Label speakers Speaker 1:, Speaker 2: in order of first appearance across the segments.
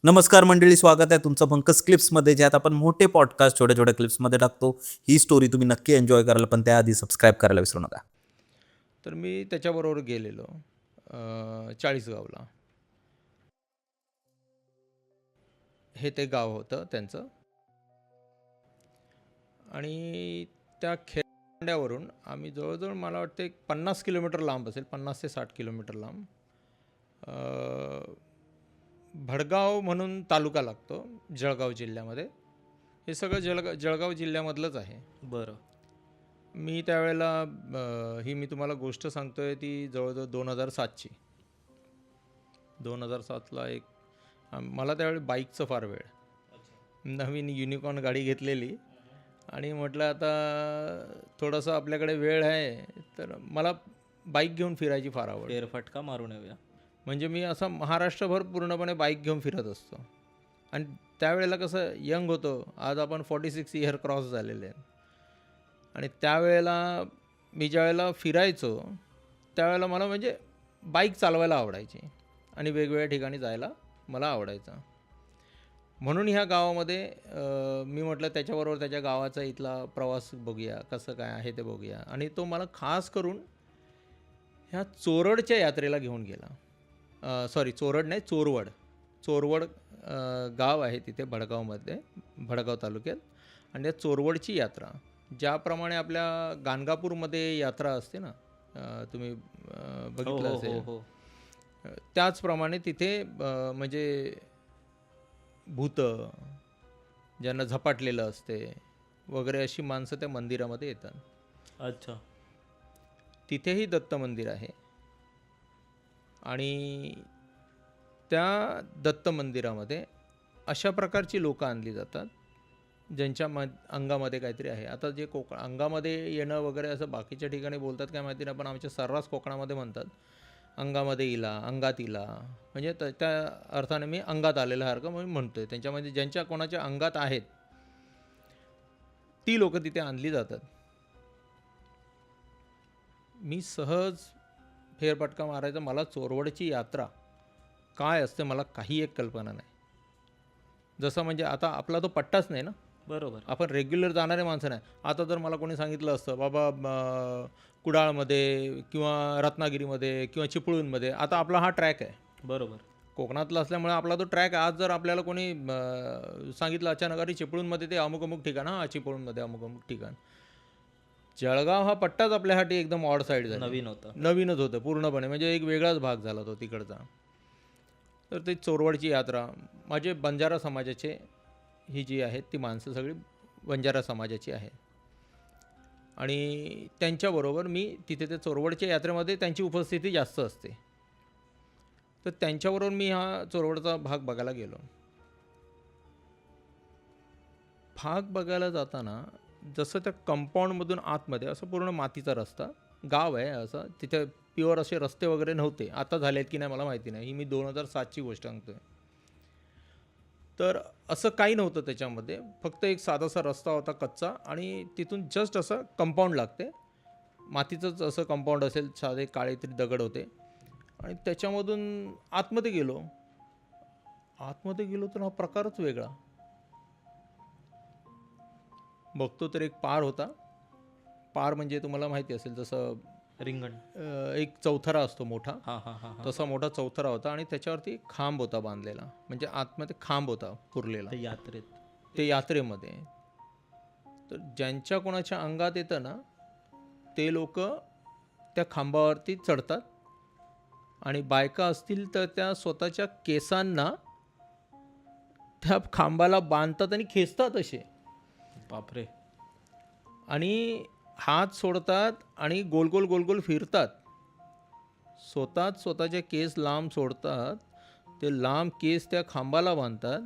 Speaker 1: नमस्कार मंडळी, स्वागत आहे तुमचं पंकज क्लिप्समध्ये, ज्यात आपण मोठे पॉडकास्ट छोट्या छोट्या क्लिप्समध्ये टाकतो. ही स्टोरी तुम्ही नक्की एन्जॉय कराल, पण त्याआधी सबस्क्राईब करायला विसरू नका.
Speaker 2: तर मी त्याच्याबरोबर गेलेलो चाळीसगावला. हे ते गाव होतं त्यांचं. आणि त्या खेड्यावरून आम्ही जवळजवळ मला वाटतं एक 50 किलोमीटर लांब असेल, 50 ते 60 किलोमीटर लांब भडगाव म्हणून तालुका लागतो जळगाव जिल्ह्यामध्ये. हे सगळं जळगाव जिल्ह्यामधलंच आहे.
Speaker 1: बरं.
Speaker 2: मी त्यावेळेला ही मी तुम्हाला गोष्ट सांगतोय ती जवळजवळ 2007ची. 2007ला मला त्यावेळी बाईकचं फार वेळ. नवीन युनिकॉर्न गाडी घेतलेली आणि म्हटलं आता थोडंसं आपल्याकडे वेळ आहे, तर मला बाईक घेऊन फिरायची फार आवड.
Speaker 1: फेरफटका मारून येऊया.
Speaker 2: म्हणजे मी असं महाराष्ट्रभर पूर्णपणे बाईक घेऊन फिरत असतो. आणि त्यावेळेला कसं यंग होतो, आज आपण 46 इयर क्रॉस झालेले आहेत. आणि त्यावेळेला मी ज्यावेळेला फिरायचो त्यावेळेला मला म्हणजे बाईक चालवायला आवडायची आणि वेगवेगळ्या ठिकाणी जायला मला आवडायचं. म्हणून ह्या गावामध्ये मी म्हटलं त्याच्याबरोबर त्याच्या गावाचा इथला प्रवास बघूया, कसं काय आहे ते बघूया. आणि तो मला खास करून ह्या चोरडच्या यात्रेला घेऊन गेला. सॉरी, चोरड नाही, चोरवड गाव आहे तिथे भडगावमध्ये, भडगाव तालुक्यात. आणि त्या चोरवडची यात्रा ज्याप्रमाणे आपल्या गाणगापूरमध्ये यात्रा असते ना, तुम्ही बघितलं असेल, त्याचप्रमाणे तिथे म्हणजे भूतं ज्यांना झपाटलेलं असते वगैरे अशी माणसं त्या मंदिरामध्ये येतात.
Speaker 1: अच्छा.
Speaker 2: तिथेही दत्त मंदिर आहे. आणि त्या दत्त मंदिरामध्ये अशा प्रकारची लोकं आणली जातात ज्यांच्या अंगामध्ये काहीतरी आहे. आता जे अंगामध्ये येणं वगैरे असं बाकीच्या ठिकाणी बोलतात काय माहिती नाही, पण आमच्या सर्रास कोकणामध्ये म्हणतात अंगामध्ये इला, अंगात इला. म्हणजे त्या अर्थाने मी अंगात आलेल्यासारखं म्हणून म्हणतोय. त्यांच्यामध्ये ज्यांच्या कोणाच्या अंगात आहेत ती लोकं तिथे आणली जातात. मी सहज फेरफटका मारायचा. मला चोरवडची यात्रा काय असते मला काही एक कल्पना नाही. जसं म्हणजे आता आपला तो पट्टाच नाही ना,
Speaker 1: बरोबर.
Speaker 2: आपण रेग्युलर जाणारे माणसं नाही. आता जर मला कोणी सांगितलं असतं बाबा कुडाळमध्ये किंवा रत्नागिरीमध्ये किंवा चिपळूणमध्ये, आता आपला हा ट्रॅक आहे,
Speaker 1: बरोबर.
Speaker 2: कोकणातला असल्यामुळे आपला तो ट्रॅक. आज जर आपल्याला कोणी सांगितलं अचानक अरे चिपळूणमध्ये ते अमुक अमुक ठिकाण, हां चिपळूणमध्ये अमुक अमुक ठिकाण. जळगाव हा पट्टाच आपल्यासाठी एकदम ऑड साईड झाला, नवीनच होतं पूर्णपणे. म्हणजे एक वेगळाच भाग झाला तो तिकडचा. तर ते चोरवडची यात्रा, माझे बंजारा समाजाचे ही जी आहेत ती माणसं सगळी बंजारा समाजाची आहे. आणि त्यांच्याबरोबर मी तिथे त्या चोरवडच्या यात्रेमध्ये त्यांची उपस्थिती जास्त असते. तर त्यांच्याबरोबर मी हा चोरवडचा भाग बघायला गेलो. भाग बघायला जाताना जसं त्या कंपाऊंडमधून आतमध्ये असं पूर्ण मातीचा रस्ता, गाव आहे असं, तिथे प्युअर असे रस्ते वगैरे नव्हते. आता झालेत की नाही मला माहिती नाही, ही मी 2007ची गोष्ट सांगतोय. तर असं काही नव्हतं त्याच्यामध्ये, फक्त एक साधासा रस्ता होता कच्चा आणि तिथून जस्ट असं कंपाऊंड लागते, मातीचंच असं कंपाऊंड असेल, साधे काळे तरी दगड होते. आणि त्याच्यामधून आतमध्ये गेलो तर हा प्रकारच वेगळा. बघतो तर एक पार होता. पार म्हणजे तुम्हाला माहिती असेल जसं
Speaker 1: रिंगण.
Speaker 2: एक चौथरा असतो मोठा, तसा मोठा चौथरा होता. आणि त्याच्यावरती खांब होता बांधलेला, म्हणजे आतमध्ये खांब होता पुरलेला ते यात्रेमध्ये. तर ज्यांच्या कोणाच्या अंगात येतं ना ते लोक त्या खांबावरती चढतात. आणि बायका असतील तर त्या स्वतःच्या केसांना त्या खांबाला बांधतात आणि खेचतात असे.
Speaker 1: बापरे.
Speaker 2: आणि हात सोडतात आणि गोल गोल गोल गोल फिरतात. स्वतःचे केस लांब सोडतात, ते लांब केस त्या खांबाला बांधतात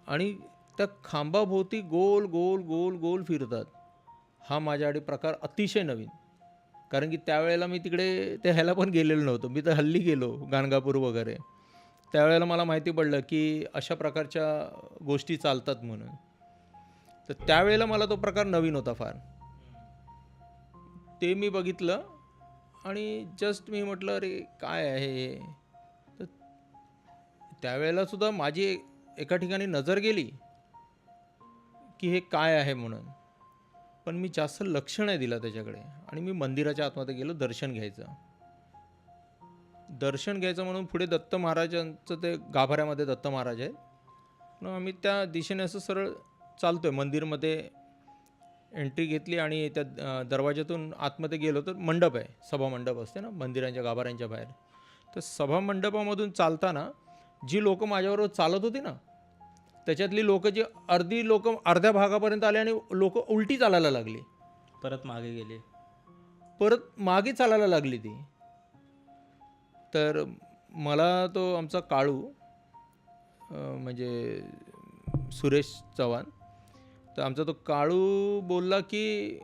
Speaker 2: आणि त्या खांबाभोवती गोल गोल गोल गोल फिरतात. हा माझ्यासाठी प्रकार अतिशय नवीन. कारण की त्यावेळेला मी तिकडे त्या ह्याला पण गेलेलो नव्हतो. मी तर हल्ली गेलो गाणगापूर वगैरे. त्यावेळेला मला माहिती पडलं की अशा प्रकारच्या गोष्टी चालतात म्हणून. तर त्यावेळेला मला तो प्रकार नवीन होता फार. ते मी बघितलं आणि जस्ट मी म्हटलं अरे काय आहे हे. तर त्यावेळेला सुद्धा माझी एका ठिकाणी नजर गेली की हे काय आहे म्हणून, पण मी जास्त लक्ष नाही दिलं त्याच्याकडे आणि मी मंदिराच्या आतमध्ये गेलो दर्शन घ्यायचं म्हणून पुढे दत्त महाराजांचं ते गाभाऱ्यामध्ये दत्त महाराज आहेत. मग आम्ही त्या दिशेने असं सरळ चालतोय, मंदिरमध्ये एंट्री घेतली आणि त्या दरवाज्यातून आतमध्ये गेलो तर मंडप आहे, सभामंडप असते ना मंदिरांच्या गाभाऱ्यांच्या बाहेर. तर सभामंडपामधून चालताना जी लोक माझ्याबरोबर चालत होती ना, त्याच्यातली लोक जी अर्धी लोक अर्ध्या भागापर्यंत आले आणि लोक उलटी चालायला लागली,
Speaker 3: परत मागे गेले.
Speaker 2: परत मागे चालायला लागली ती. तर मला तो आमचा काळू म्हणजे सुरेश चव्हाण, तर आमचा तो काळू बोलला की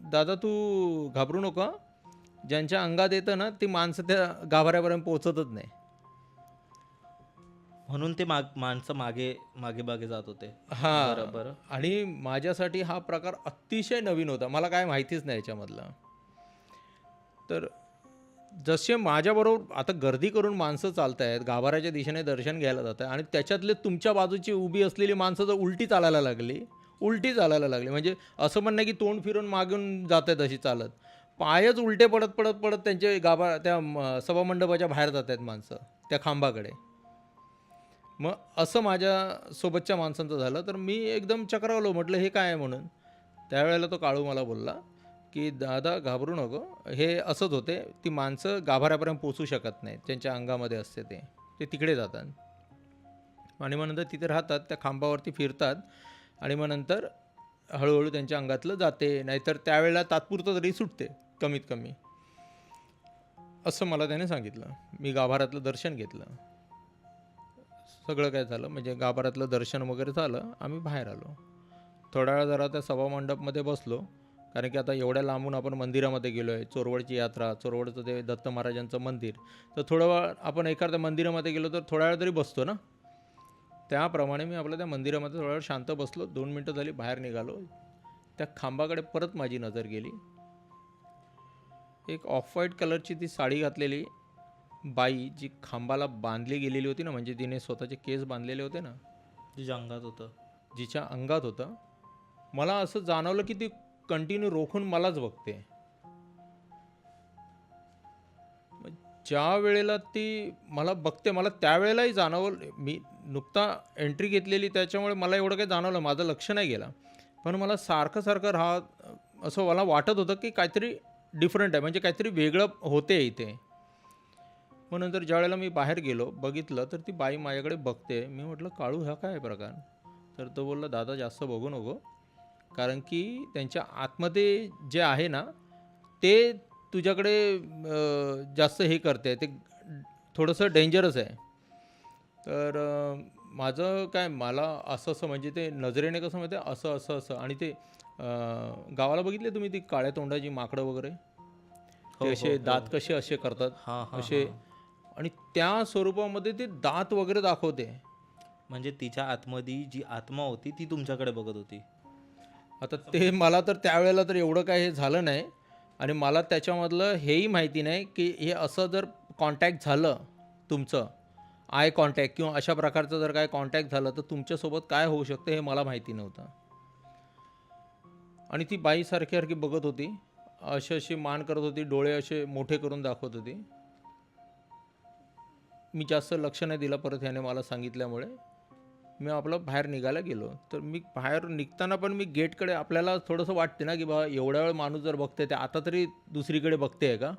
Speaker 2: दादा तू घाबरू नका, ज्यांच्या अंगात येतं ना ती माणसं त्या गाभाऱ्यापर्यंत पोहोचतच नाही.
Speaker 3: म्हणून ते माणसं मागे जात होते.
Speaker 2: हां,
Speaker 3: बरोबर.
Speaker 2: आणि माझ्यासाठी हा प्रकार अतिशय नवीन होता, मला काय माहितीच नाही याच्यामधला. तर जसे माझ्याबरोबर आता गर्दी करून माणसं चालत आहेत, गाभाऱ्याच्या दिशेने दर्शन घ्यायला जात आहे, आणि त्याच्यातले तुमच्या बाजूची उभी असलेली माणसं जर उलटी चालायला लागली म्हणजे असं पण नाही की तोंड फिरून मागून जात आहेत अशी चालत, पायच उलटे पडत पडत पडत त्यांचे त्या सभामंडपाच्या बाहेर जात आहेत माणसं त्या खांबाकडे. मग असं माझ्यासोबतच्या माणसांचं झालं, तर मी एकदम चक्रावलो, म्हटलं हे काय आहे म्हणून. त्यावेळेला तो काळू मला बोलला की दादा घाबरू नको, हे असंच होते, ती माणसं गाभाऱ्यापर्यंत पोचू शकत नाहीत, त्यांच्या अंगामध्ये असते ते तिकडे जातात आणि मग नंतर तिथे राहतात, त्या खांबावरती फिरतात आणि मग नंतर हळूहळू त्यांच्या अंगातलं जाते, नाहीतर त्यावेळेला तात्पुरतं तरी सुटते कमीत कमी, असं मला त्याने सांगितलं. मी गाभाऱ्यातलं दर्शन घेतलं, सगळं काय झालं, म्हणजे गाभाऱ्यातलं दर्शन वगैरे झालं, आम्ही बाहेर आलो. थोड्या वेळा जरा त्या सभामंडपमध्ये बसलो, कारण की आता एवढ्या लांबून आपण मंदिरामध्ये गेलो आहे, चोरवडची यात्रा, चोरवडचं ते दत्त महाराजांचं मंदिर, तर थोडा वेळ आपण एखाद्या मंदिरामध्ये गेलो तर थोड्या वेळ तरी बसतो ना. त्याप्रमाणे मी आपल्या त्या मंदिरामध्ये थोडा वेळ शांत बसलो. 2 मिनटं झाली, बाहेर निघालो. त्या खांबाकडे परत माझी नजर गेली. एक ऑफ व्हाईट कलरची ती साडी घातलेली बाई, जी खांबाला बांधली गेलेली होती ना, म्हणजे तिने स्वतःचे केस बांधलेले होते ना,
Speaker 3: तुझ्या अंगात होतं.
Speaker 2: जिच्या अंगात होतं, मला असं जाणवलं की ती कंटिन्यू रोखून मलाच बघते. ज्या वेळेला ती मला बघते, मला त्यावेळेलाही जाणवलं, मी नुकता एंट्री घेतलेली त्याच्यामुळे मला एवढं काही जाणवलं, माझं लक्ष नाही गेलं, पण मला सारखं असं मला वाटत होतं की काहीतरी डिफरंट आहे, म्हणजे काहीतरी वेगळं होते इथे. मग नंतर ज्या वेळेला मी बाहेर गेलो, बघितलं तर ती बाई माझ्याकडे बघते. मी म्हटलं काळू हा काय प्रकार, तर तो बोलला दादा जास्त बघू नको, कारण की त्यांच्या आतमध्ये जे आहे ना ते तुझ्याकडे जास्त हे करते, ते थोडंसं डेंजरस आहे. तर माझं काय, मला असं म्हणजे ते नजरेने कसं माहिती आहे, असं आणि ते गावाला बघितले तुम्ही ती काळ्या तोंडाची माकडं वगैरे, ते असे दात कसे असे करतात असे, आणि त्या स्वरूपामध्ये ते दात वगैरे दाखवते.
Speaker 3: म्हणजे तिच्या आतमध्ये जी आत्मा होती ती तुमच्याकडे बघत होती.
Speaker 2: आता ते मला तर त्यावेळेला तर एवढं काय हे झालं नाही, आणि मला त्याच्यामधलं हेही माहिती नाही की हे असं जर कॉन्टॅक्ट झालं तुमचं, आय कॉन्टॅक्ट किंवा अशा प्रकारचं जर काय कॉन्टॅक्ट झालं तर तुमच्यासोबत काय होऊ शकतं हे मला माहिती नव्हतं. आणि ती बाई सारखी बघत होती, अशी मान करत होती, डोळे असे मोठे करून दाखवत होती. मी जास्त लक्ष नाही दिलं, परत ह्याने मला सांगितल्यामुळे मी आपलं बाहेर निघायला गेलो. तर मी बाहेर निघताना पण मी गेटकडे, आपल्याला थोडंसं वाटते ना की बाबा एवढ्या वेळ माणूस जर बघते ते आता तरी दुसरीकडे बघते आहे का,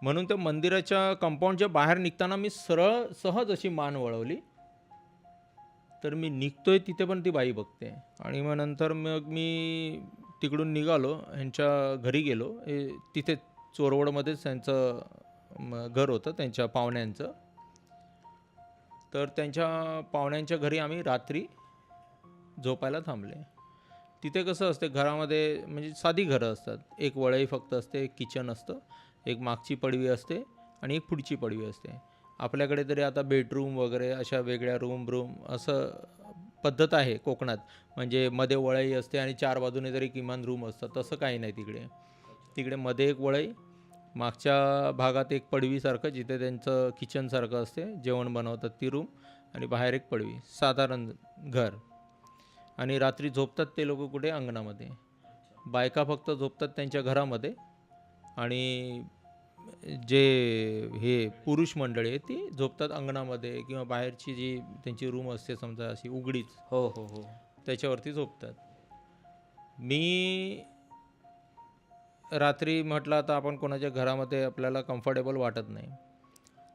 Speaker 2: म्हणून त्या मंदिराच्या कंपाऊंडच्या बाहेर निघताना मी सहज अशी मान वळवली, तर मी निघतोय तिथे पण ती बाई बघते. आणि मग नंतर मग मी तिकडून निघालो, ह्यांच्या घरी गेलो. तिथे चोरवडमध्येच त्यांचं घर होतं, त्यांच्या पाहुण्यांचं. तर त्यांच्या पाहुण्यांच्या घरी आम्ही रात्री झोपायला थांबले. तिथे कसं असते, घरामध्ये म्हणजे साधी घरं असतात, एक वळई फक्त असते, एक किचन असतं, एक मागची पडवी असते आणि एक पुढची पडवी असते. आपल्याकडे तरी आता बेडरूम वगैरे अशा वेगळ्या रूम असं पद्धत आहे कोकणात, म्हणजे मध्ये वळई असते आणि 4 बाजूने तरी किमान रूम असतात. तसं काही नाही तिकडे मध्ये एक वळई, मागच्या भागात एक पडवीसारखं जिथे त्यांचं किचनसारखं असते, जेवण बनवतात ती रूम, आणि बाहेर एक पडवी, साधारण घर. आणि रात्री झोपतात ते लोक कुठे? अंगणामध्ये. बायका फक्त झोपतात त्यांच्या घरामध्ये, आणि जे हे पुरुष मंडळी आहे ती झोपतात अंगणामध्ये किंवा बाहेरची जी त्यांची रूम असते समजा अशी उघडीच,
Speaker 3: हो हो हो.
Speaker 2: त्याच्यावरती झोपतात. मी रात्री म्हटलं आता आपण कोणाच्या घरामध्ये आपल्याला कम्फर्टेबल वाटत नाही,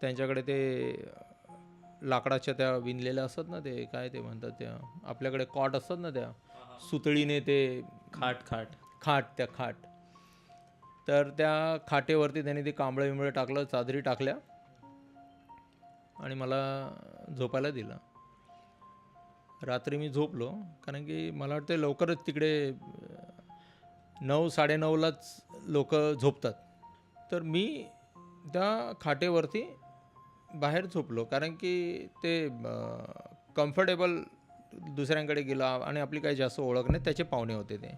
Speaker 2: त्यांच्याकडे ते लाकडाच्या त्या विणलेल्या असतात ना, ते काय ते म्हणतात, त्या आपल्याकडे कॉट असतात ना, त्या सुतळीने ते खाट त्या खाट, तर त्या खाटेवरती त्यांनी ते कांबळं विंबळं टाकलं, चादरी टाकल्या आणि मला झोपायला दिलं. रात्री मी झोपलो, कारण की मला वाटतं लवकरच तिकडे 9-9:30लाच लोक झोपतात. तर मी त्या खाटेवरती बाहेर झोपलो, कारण की ते कम्फर्टेबल दुसऱ्यांकडे गेला आणि आपली काही जास्त ओळख नाही, त्याचे पाहुणे होते ते.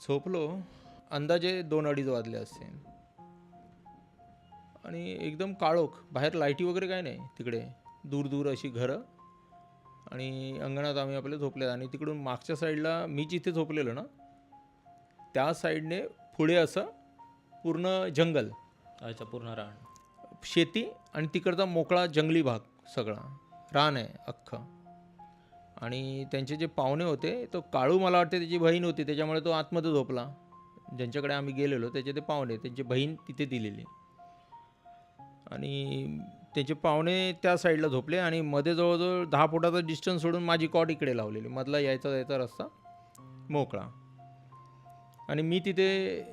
Speaker 2: झोपलो, अंदाजे 2-2:30 वाजले असते, आणि एकदम काळोख, बाहेर लाईटी वगैरे काय नाही तिकडे, दूर दूर अशी घरं, आणि अंगणात आम्ही आपले झोपले. आणि तिकडून मागच्या साईडला मी जिथे झोपलेलो ना, त्या साईडने पुढे असं पूर्ण जंगल,
Speaker 3: अच्छा, पूर्ण रान.
Speaker 2: शेती, आणि तिकडचा मोकळा जंगली भाग, सगळा रान आहे अख्खं. आणि त्यांचे जे पाहुणे होते, तो काळू मला वाटते त्याची बहीण होती, त्याच्यामुळे तो आतमध्ये झोपला. ज्यांच्याकडे आम्ही गेलेलो त्याचे ते पाहुणे, त्यांची बहीण तिथे दिलेली, आणि त्याचे पाहुणे त्या साईडला झोपले, आणि मध्ये जवळजवळ 10 फुटाचा डिस्टन्स सोडून माझी कॉट इकडे लावलेली, मधला यायचा जायचा रस्ता मोकळा. आणि मी तिथे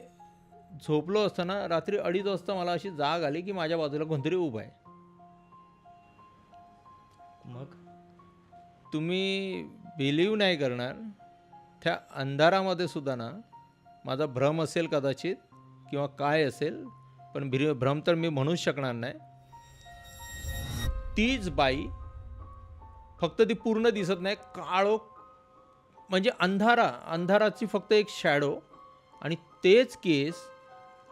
Speaker 2: झोपलो असताना रात्री 2:30 वाजता मला अशी जाग आली की माझ्या बाजूला कोणतरी उभं आहे.
Speaker 3: मग
Speaker 2: तुम्ही बिलीव्ह नाही करणार, त्या अंधारामध्ये सुद्धा ना, माझा भ्रम असेल कदाचित किंवा काय असेल, पण भ्रम तर मी म्हणूच शकणार नाही, तीच बाई, फक्त ती पूर्ण दिसत नाही, काळोख, म्हणजे अंधाराची फक्त एक शॅडो, आणि तेच केस,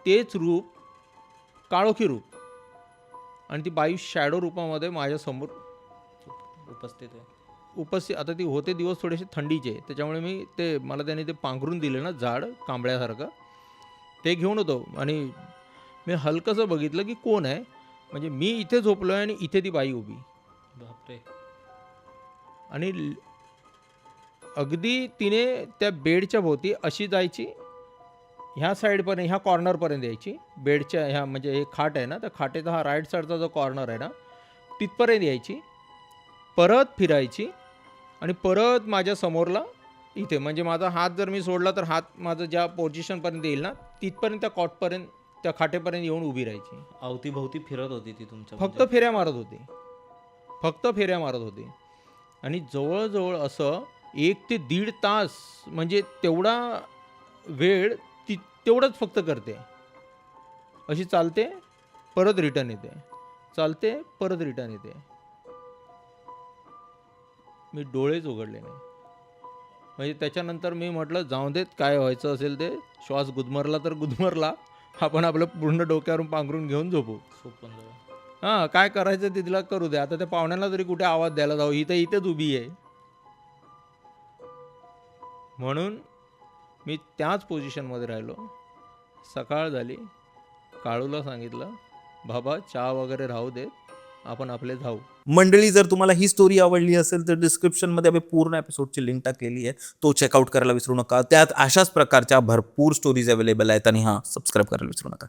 Speaker 2: तेच रूप, काळोखी रूप, आणि ती बाई शॅडो रूपामध्ये माझ्यासमोर
Speaker 3: उपस्थित आहे.
Speaker 2: आता ती होते दिवस थोडेसे थंडीचे, त्याच्यामुळे मला त्याने ते पांघरून दिले ना, जाड कांबळ्यासारखं, ते घेऊन होतो. आणि मी हलकंसं बघितलं की कोण आहे, म्हणजे मी इथे झोपलो आहे आणि इथे ती बाई उभी.
Speaker 3: बापरे.
Speaker 2: आणि अगदी तिने त्या बेडच्या भोवती अशी जायची, ह्या साईडपर्यंत, ह्या कॉर्नरपर्यंत यायची, बेडच्या ह्या, म्हणजे हे खाट आहे ना, त्या खाटेचा हा राईट साईडचा जो कॉर्नर आहे ना, तिथपर्यंत यायची, परत फिरायची, आणि परत माझ्या समोरला इथे, म्हणजे माझा हात जर मी सोडला तर हात माझं ज्या पोझिशनपर्यंत येईल ना, तिथपर्यंत त्या कॉटपर्यंत, त्या खाटेपर्यंत येऊन उभी राहायची.
Speaker 3: अवतीभोवती फिरत होती ती तुमच्या?
Speaker 2: फक्त फेऱ्या मारत होती. आणि जवळजवळ असं 1 ते 1.5 तास, म्हणजे तेवढा वेळ ती तेवढंच फक्त करते. अशी चालते, परत रिटर्न येते, चालते, परत रिटर्न येते. मी डोळेच उघडले नाही. म्हणजे त्याच्यानंतर मी म्हटलं जाऊन देत, काय व्हायचं असेल ते, श्वास गुदमरला तर गुदमरला, आपण आपलं पूर्ण डोक्यावरून पांघरून घेऊन झोपू. हां, काय करायचं ते तिला करू दे. आता त्या पाहुण्यांना तरी कुठे आवाज द्यायला जाऊ, इथेच उभी आहे. म्हणून मी त्याच पोझिशनमध्ये राहिलो. सकाळ झाली, काळूला सांगितलं, बाबा चहा वगैरे राहू देत, आपण आपले जाऊ.
Speaker 1: मंडळी, जर तुम्हाला ही स्टोरी आवडली असेल तर डिस्क्रिप्शनमध्ये आम्ही पूर्ण एपिसोडची लिंक टाकलेली आहे, तो चेकआउट करायला विसरू नका. त्यात अशाच प्रकारच्या भरपूर स्टोरीज अवेलेबल आहेत, आणि सबस्क्राईब करायला विसरू नका.